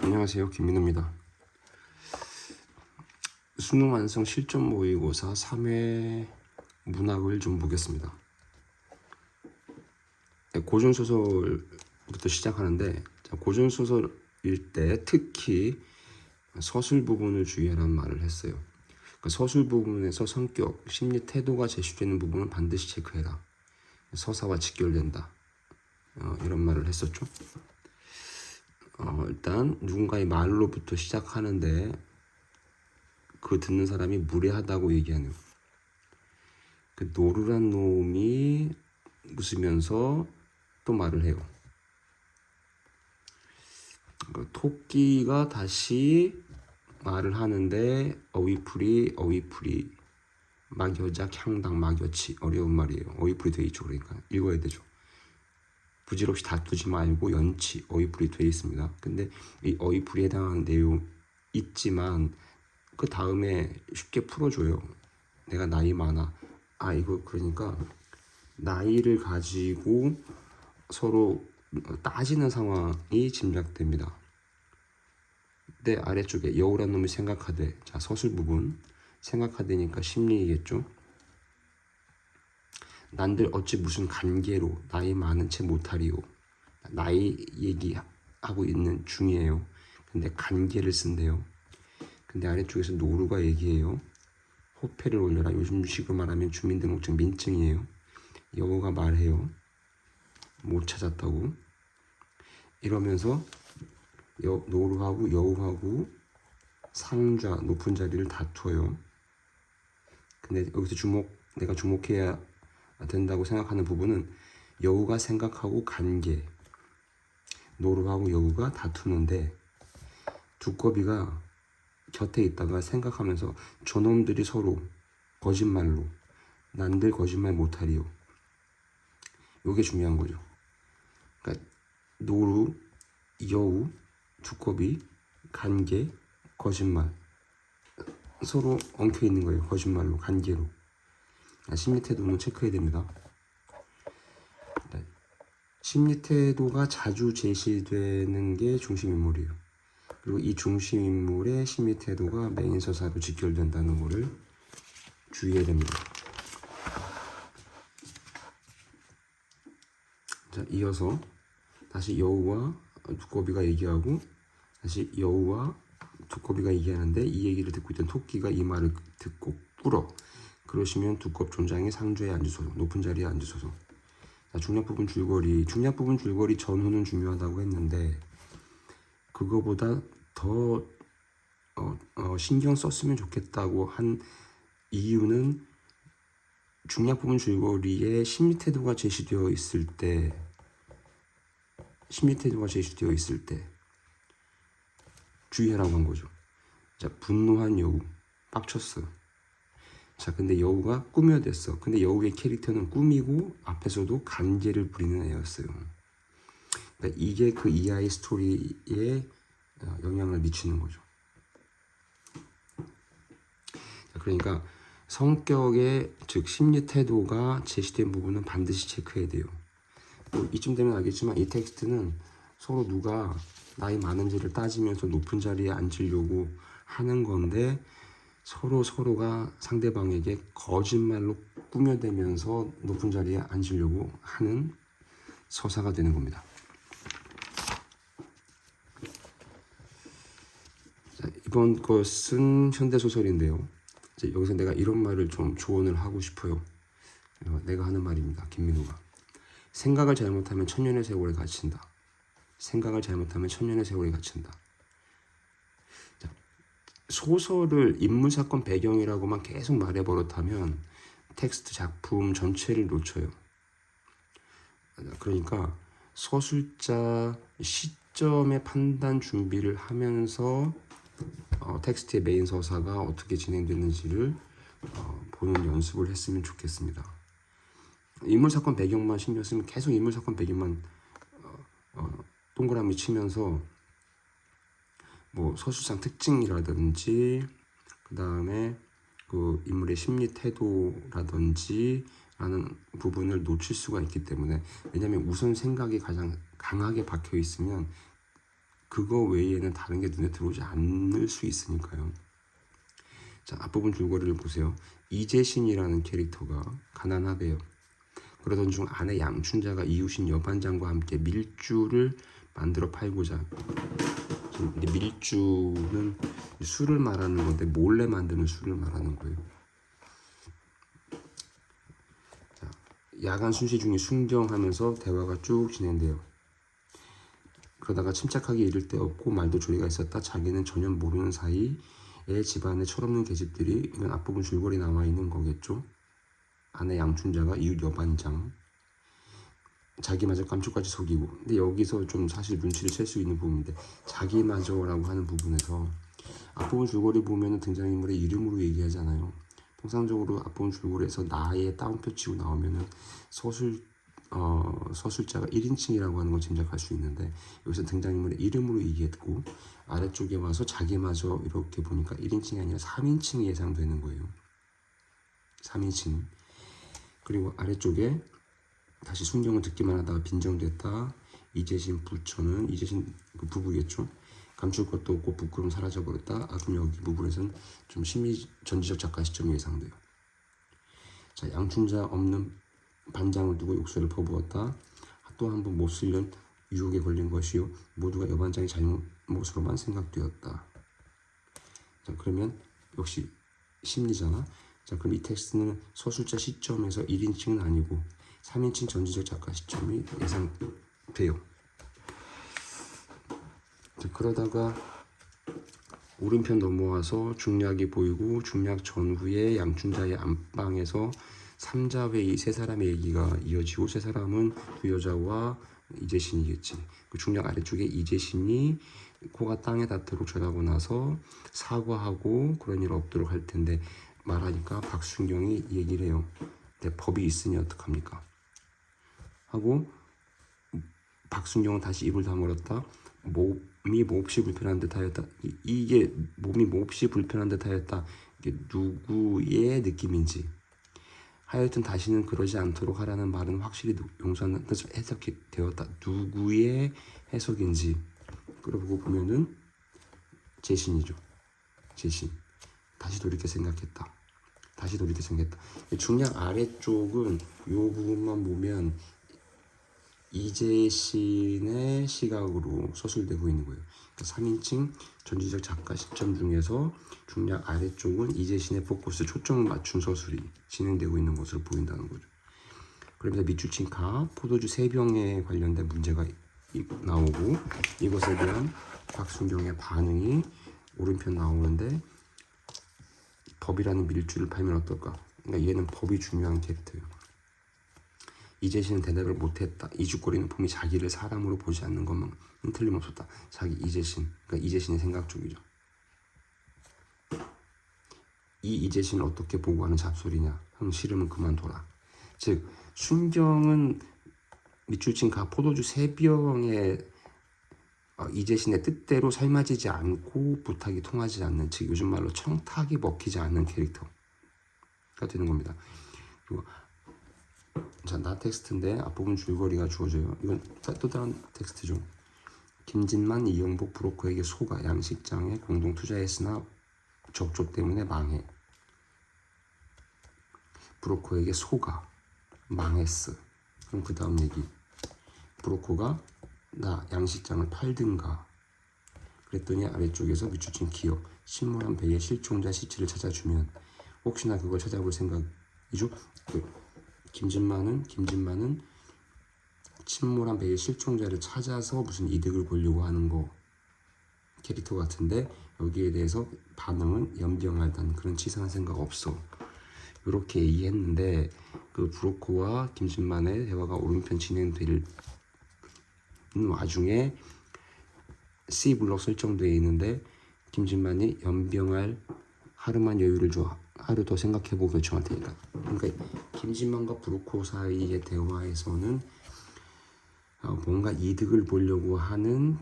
안녕하세요, 김민호입니다. 수능 완성 실전 모의고사 3회 문학을 좀 보겠습니다. 고전소설부터 시작하는데, 고전소설일 때 특히 서술 부분을 주의하라는 말을 했어요. 그러니까 서술 부분에서 성격, 심리, 태도가 제시되는 부분을 반드시 체크해라. 서사와 직결된다. 이런 말을 했었죠. 일단 누군가의 말로부터 시작하는데 그 듣는 사람이 무례하다고 얘기하네요. 그 노루란 놈이 웃으면서 또 말을 해요. 그 토끼가 다시 말을 하는데 어위풀이 막여자 향당 막여치. 어려운 말이에요. 어위풀이 돼 있죠. 그러니까 읽어야 되죠. 부질없이 다투지 말고 연치. 어위풀이 돼 있습니다. 근데 이 어위풀이 해당하는 내용 있지만 그 다음에 쉽게 풀어줘요. 내가 나이 많아. 이거 그러니까 나이를 가지고 서로 따지는 상황이 짐작됩니다. 근데 아래쪽에 여우란 놈이 생각하되, 자 서술 부분 생각하되니까 심리이겠죠. 난들 어찌 무슨 관계로 나이 많은 채 못하리오. 나이 얘기하고 있는 중이에요. 근데 관계를 쓴대요. 근데 아래쪽에서 노루가 얘기해요. 호패를 올려라. 요즘식으로 말하면 주민등록증 민증이에요. 여우가 말해요. 못 찾았다고. 이러면서 노루하고 여우하고 상좌 높은 자리를 다투어요. 근데 여기서 내가 주목해야 된다고 생각하는 부분은 여우가 생각하고 관계, 노루하고 여우가 다투는데 두꺼비가 곁에 있다가 생각하면서 저놈들이 서로 거짓말로 난들 거짓말 못하리요. 요게 중요한 거죠. 그러니까 노루, 여우, 두꺼비, 관계, 거짓말 서로 엉켜 있는 거예요. 거짓말로, 관계로. 심리 태도는 체크해야 됩니다. 심리 태도가 자주 제시되는 게 중심 인물이에요. 그리고 이 중심 인물의 심리 태도가 메인 서사로 직결된다는 것을 주의해야 됩니다. 자, 이어서 다시 여우와 두꺼비가 얘기하고 다시 여우와 두꺼비가 얘기하는데 이 얘기를 듣고 있던 토끼가 이 말을 듣고 꿇어. 그러시면 두껍존장의 상좌에 앉으소서. 높은 자리에 앉으소서. 자, 중략 부분 줄거리 전후는 중요하다고 했는데 그거보다 더 신경 썼으면 좋겠다고 한 이유는 중략 부분 줄거리에 심리 태도가 제시되어 있을 때 주의하라고 한 거죠. 자, 분노한 여우, 빡쳤어. 자, 근데 여우가 꾸며댔어. 근데 여우의 캐릭터는 꾸미고 앞에서도 관계를 부리는 애였어요. 그러니까 이게 그 이하의 스토리에 영향을 미치는 거죠. 자, 그러니까 성격의 즉 심리 태도가 제시된 부분은 반드시 체크해야 돼요. 이쯤 되면 알겠지만 이 텍스트는 서로 누가 나이 많은지를 따지면서 높은 자리에 앉으려고 하는 건데 서로가 상대방에게 거짓말로 꾸며대면서 높은 자리에 앉으려고 하는 서사가 되는 겁니다. 자, 이번 것은 현대소설인데요. 여기서 내가 이런 말을 좀 조언을 하고 싶어요. 내가 하는 말입니다. 김민호가. 생각을 잘못하면 천년의 세월에 갇힌다. 자, 소설을 인물사건 배경이라고만 계속 말해버릇하면 텍스트 작품 전체를 놓쳐요. 그러니까 서술자 시점의 판단 준비를 하면서 텍스트의 메인 서사가 어떻게 진행되는지를 보는 연습을 했으면 좋겠습니다. 인물사건 배경만 신경 쓰면 계속 인물사건 배경만 동그라미 치면서 뭐 서술상 특징이라든지 그 다음에 그 인물의 심리 태도라든지 라는 부분을 놓칠 수가 있기 때문에, 왜냐하면 우선 생각이 가장 강하게 박혀 있으면 그거 외에는 다른 게 눈에 들어오지 않을 수 있으니까요. 자, 앞부분 줄거리를 보세요. 이재신이라는 캐릭터가 가난하대요. 그러던 중 아내 양춘자가 이웃인 여반장과 함께 밀주를 만들어 팔고자. 근데 밀주는 술을 말하는 건데 몰래 만드는 술을 말하는 거예요. 자, 야간 순시 중에 순경하면서 대화가 쭉 진행돼요. 그러다가 침착하게 이를 데 없고 말도 조리가 있었다. 자기는 전혀 모르는 사이에 집안에 철없는 계집들이, 이건 앞부분 줄거리 나와 있는 거겠죠. 아내 양춘자가 이웃 여반장, 자기마저 깜짝까지 속이고. 근데 여기서 좀 사실 눈치를 챌 수 있는 부분인데, 자기마저라고 하는 부분에서 앞부분 줄거리 보면은 등장인물의 이름으로 얘기하잖아요. 통상적으로 앞부분 줄거리에서 나의 따옴표 치고 나오면은 서술자가 1인칭이라고 하는 걸 짐작할 수 있는데, 여기서 등장인물의 이름으로 얘기했고, 아래쪽에 와서 자기마저 이렇게 보니까 1인칭이 아니라 3인칭이 예상되는 거예요. 3인칭. 그리고 아래쪽에 다시 순경을 듣기만 하다가 빈정됐다. 이재신 부처는, 이재신 그 부부겠죠. 감출 것도 없고 부끄러움 사라져버렸다. 그럼 여기 부분에서는 좀 심리 전지적 작가 시점이 예상돼요. 자, 양춘자 없는 반장을 두고 욕설을 퍼부었다. 또 한 번 못 쓰려는 유혹에 걸린 것이요, 모두가 여반장의 잘못으로만 생각되었다. 자, 그러면 역시 심리잖아. 자, 그럼 이 텍스트는 서술자 시점에서 1인칭은 아니고 3인칭 전지적 작가 시점이 예상돼요. 자, 그러다가 오른편 넘어와서 중략이 보이고, 중략 전후에 양춘자의 안방에서 삼자회의 세 사람의 얘기가 이어지고, 세 사람은 두 여자와 이재신이겠지. 그 중략 아래쪽에 이재신이 코가 땅에 닿도록 절하고 나서 사과하고 그런 일 없도록 할 텐데, 말하니까 박순경이 얘기를 해요. 내 법이 있으니 어떡합니까? 하고 박순경은 다시 입을 다물었다. 몸이 몹시 불편한 듯하였다. 이게 몸이 몹시 불편한 듯하였다. 이게 누구의 느낌인지. 하여튼 다시는 그러지 않도록 하라는 말은 확실히 용서하는 뜻을 해석이 되었다. 누구의 해석인지. 그러고 보면은 재신이죠. 재신. 다시 돌이켜 생각했다. 다시 돌이켜 생각했다. 중략 아래쪽은 이 부분만 보면 이재신의 시각으로 서술되고 있는 거예요. 그러니까 3인칭 전지적 작가 시점 중에서 중략 아래쪽은 이재신의 포커스 초점을 맞춘 서술이 진행되고 있는 것으로 보인다는 거죠. 그러면서 밑줄 가 포도주 3병에 관련된 문제가 나오고, 이것에 대한 박순경의 반응이 오른편 나오는데, 법이라는 밀주를 팔면 어떨까? 그러니까 얘는 법이 중요한 캐릭터예요. 이재신은 대답을 못했다. 이죽거리는 폼이 자기를 사람으로 보지 않는 것만 틀림없었다. 자기 이재신, 그러니까 이재신의 생각 쪽이죠. 이 이재신을 어떻게 보고하는 잡소리냐? 형 싫으면 그만둬라. 즉 순경은 밑줄친 가 포도주 3병에 이재신의 뜻대로 삶아지지 않고 부탁이 통하지 않는, 즉 요즘 말로 청탁이 먹히지 않는 캐릭터가 되는 겁니다. 그리고 자, 나 텍스트인데 앞부분 줄거리가 주어져요. 이건 또 다른 텍스트죠. 김진만, 이영복 브로커에게 속아 양식장에 공동 투자했으나 적조 때문에 망해. 브로커에게 속아 망했어. 그럼 그 다음 얘기. 브로커가 나 양식장을 팔든가. 그랬더니 아래쪽에서 밑줄친 기억. 침몰한 배의 실종자 시체를 찾아주면, 혹시나 그걸 찾아볼 생각이죠. 김진만은 침몰한 배의 실종자를 찾아서 무슨 이득을 보려고 하는 거 캐릭터 같은데, 여기에 대해서 반응은 연병하다는 그런 치사한 생각 없어. 이렇게 얘기했는데, 그 브로커와 김진만의 대화가 오른편 진행될 와중에 C 블록 설정되어 있는데, 김진만이 연병할 하루만 여유를 줘. 하루 더 생각해보고 결정할 테니까. 그러니까 김진만과 브로커 사이의 대화에서는 뭔가 이득을 보려고 하는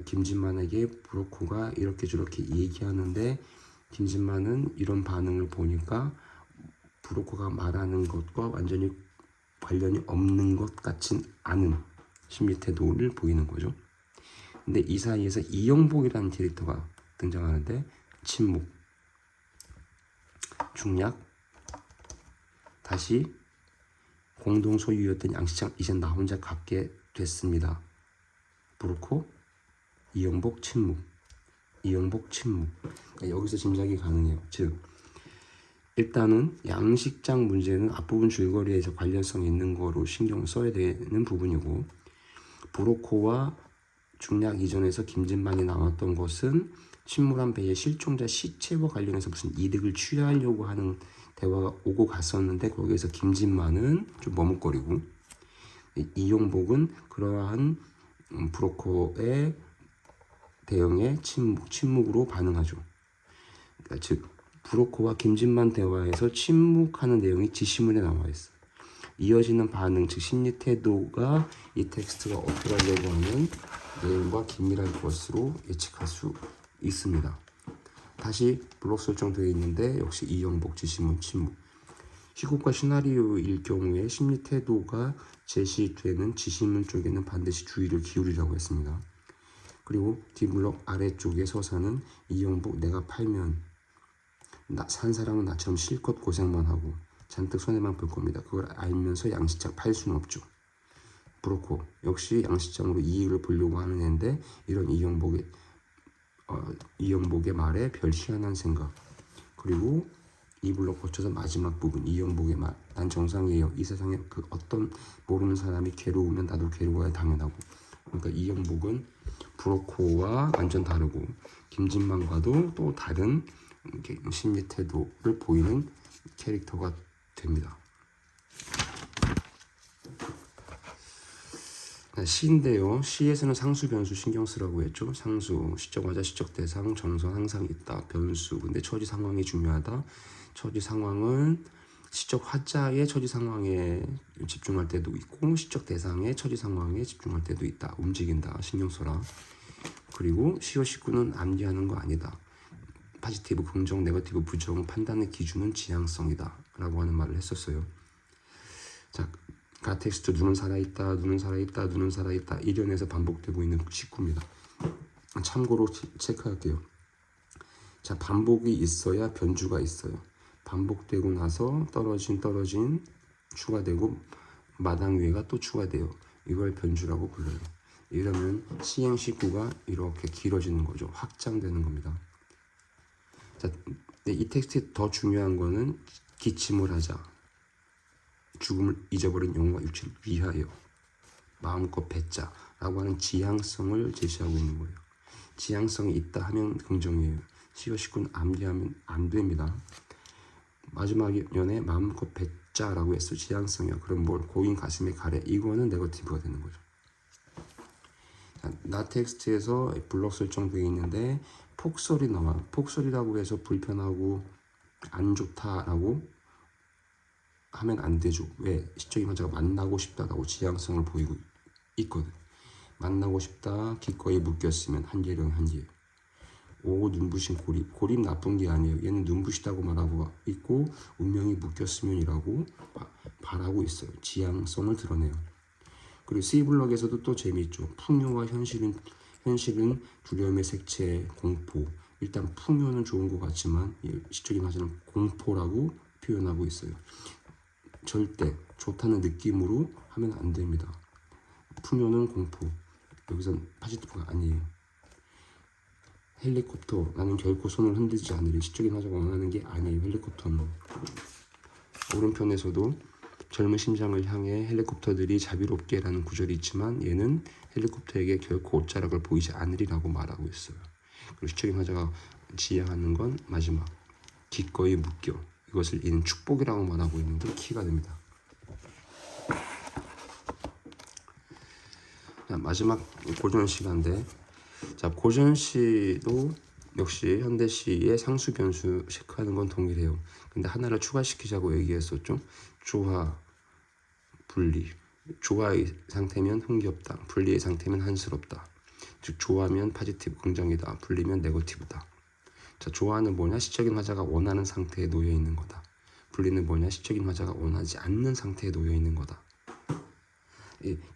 김진만에게 브로커가 이렇게 저렇게 얘기하는데, 김진만은 이런 반응을 보니까 브로커가 말하는 것과 완전히 관련이 없는 것 같진 않은 심리 태도를 보이는 거죠. 근데 이 사이에서 이영복이라는 캐릭터가 등장하는데 침묵, 중략, 다시 공동 소유였던 양식장 이제 나 혼자 갖게 됐습니다. 브로코, 이영복, 침묵, 이영복, 침묵. 그러니까 여기서 짐작이 가능해요. 즉 일단은 양식장 문제는 앞부분 줄거리에서 관련성이 있는 거로 신경 써야 되는 부분이고, 브로코와 중략 이전에서 김진만이 나왔던 것은 침몰한 배의 실종자 시체와 관련해서 무슨 이득을 취하려고 하는 대화가 오고 갔었는데 거기에서 김진만은 좀 머뭇거리고, 이용복은 그러한 브로코의 대응에 침묵으로 반응하죠. 그러니까 즉 브로코와 김진만 대화에서 침묵하는 내용이 지시문에 나와 있어요. 이어지는 반응, 즉 심리 태도가 이 텍스트가 어필하려고 하는 내용과 긴밀한 것으로 예측할 수 있습니다. 다시 블록 설정되어 있는데 역시 이영복, 지시문, 침묵. 시국과 시나리오일 경우에 심리 태도가 제시되는 지시문 쪽에는 반드시 주의를 기울이라고 했습니다. 그리고 뒷블록 아래쪽의 서사는 이영복, 내가 팔면 산 사람은 나처럼 실컷 고생만 하고 잔뜩 손해만 볼 겁니다. 그걸 알면서 양식장 팔 수는 없죠. 브로코 역시 양식장으로 이익을 보려고 하는 애인데 이런 이영복의 말에 별 희한한 생각. 그리고 이 블록 거쳐서 마지막 부분 이영복의 말, 난 정상이에요. 이 세상에 그 어떤 모르는 사람이 괴로우면 나도 괴로워야 당연하고. 그러니까 이영복은 브로코와 완전 다르고 김진만과도 또 다른 심리 태도를 보이는 캐릭터가 됩니다. 시인데요. 시에서는 상수, 변수 신경 쓰라고 했죠. 상수, 시적 화자, 시적 대상, 정선 항상 있다. 변수, 근데 처지 상황이 중요하다. 처지 상황은 시적 화자의 처지 상황에 집중할 때도 있고 시적 대상의 처지 상황에 집중할 때도 있다. 움직인다. 신경 써라. 그리고 시어 식구는 암기하는 거 아니다. 파지티브, 긍정, 네거티브, 부정, 판단의 기준은 지향성이다 라고 하는 말을 했었어요. 자, 가텍스트 눈은 살아있다, 눈은 살아있다, 눈은 살아있다 1연에서 반복되고 있는 식구입니다. 참고로 체크할게요. 자, 반복이 있어야 변주가 있어요. 반복되고 나서 떨어진 추가되고 마당 위에가 또 추가돼요. 이걸 변주라고 불러요. 이러면 시행 식구가 이렇게 길어지는 거죠. 확장되는 겁니다. 자, 이 텍스트에 더 중요한 거는 기침을 하자. 죽음을 잊어버린 영혼과 육체를 위하여 마음껏 뱉자라고 하는 지향성을 제시하고 있는 거예요. 지향성이 있다 하면 긍정이에요. 시어 식구는 암기하면 안 됩니다. 마지막 연에 마음껏 뱉자라고 했어. 지향성이야. 그럼 뭘 고인 가슴에 가래. 이거는 네거티브가 되는 거죠. 자, 나 텍스트에서 블록 설정되어 있는데 폭설이 나와. 폭설이라고 해서 불편하고 안 좋다라고 하면 안 되죠. 왜? 시적인 화자가 만나고 싶다라고 지향성을 보이고 있거든. 만나고 싶다. 기꺼이 묶였으면 한계령 한계. 오, 눈부신 고립. 고립 나쁜 게 아니에요. 얘는 눈부시다고 말하고 있고 운명이 묶였으면이라고 바라고 있어요. 지향성을 드러내요. 그리고 C블럭에서도 또 재미있죠. 풍요와 현실은 두려움의 색채, 공포. 일단 풍요는 좋은 것 같지만 시적인 화자는 공포라고 표현하고 있어요. 절대 좋다는 느낌으로 하면 안 됩니다. 풍요는 공포. 여기선 파지티브가 아니에요. 헬리콥터, 나는 결코 손을 흔들지 않으리. 시적인 화자가 원하는 게 아니에요. 헬리콥터는. 오른편에서도 젊은 심장을 향해 헬리콥터들이 자비롭게 라는 구절이 있지만 얘는 헬리콥터에게 결코 옷자락을 보이지 않으리라고 말하고 있어요. 그리고 시적인 화자가 지향하는 건 마지막 기꺼이 묶여. 이것을 이는 축복이라고 말하고 있는 게 키가 됩니다. 자, 마지막 고전시가인데, 자, 고전시도 역시 현대시의 상수 변수 체크하는 건 동일해요. 근데 하나를 추가시키자고 얘기했었죠. 조화, 분리. 조화의 상태면 흥겹다. 분리의 상태면 한스럽다. 즉 조화면 파지티브 긍정이다. 분리면 네거티브다. 자, 조화는 뭐냐? 시적인 화자가 원하는 상태에 놓여 있는 거다. 분리는 뭐냐? 시적인 화자가 원하지 않는 상태에 놓여 있는 거다.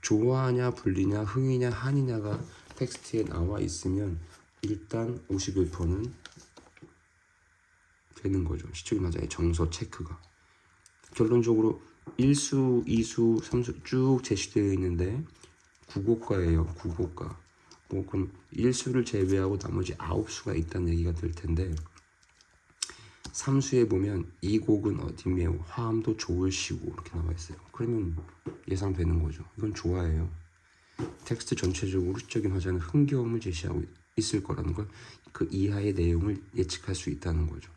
조화냐, 분리냐, 흥이냐, 한이냐가 텍스트에 나와 있으면 일단 51%는 되는 거죠. 시적인 화자의 정서 체크가. 결론적으로 1수, 2수, 3수 쭉 제시되어 있는데 구고가예요. 구고가. 뭐 그럼 1수를 제외하고 나머지 9수가 있다는 얘기가 될 텐데 3수에 보면 이 곡은 어디며 화음도 좋으시고 이렇게 나와 있어요. 그러면 예상되는 거죠. 이건 좋아해요. 텍스트 전체적으로 시적인 화자는 흥겨움을 제시하고 있을 거라는 걸 그 이하의 내용을 예측할 수 있다는 거죠.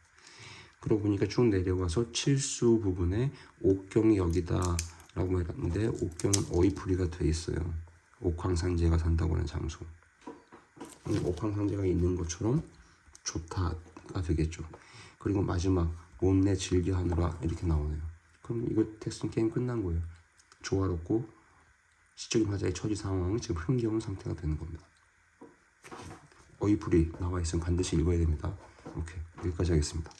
그러고 보니까 쭉 내려와서 7수 부분에 옥경이 여기다 라고 해놨는데 옥경은 어이풀이가 돼 있어요. 옥황상제가 산다고 하는 장소. 옥황상제가 있는 것처럼 좋다가 되겠죠. 그리고 마지막 못내 즐겨 하느라 이렇게 나오네요. 그럼 이거 텍스트는 게임 끝난 거예요. 조화롭고 시적인 화자의 처지 상황은 지금 흥겨운 상태가 되는 겁니다. 어이풀이 나와 있으면 반드시 읽어야 됩니다. 오케이, 여기까지 하겠습니다.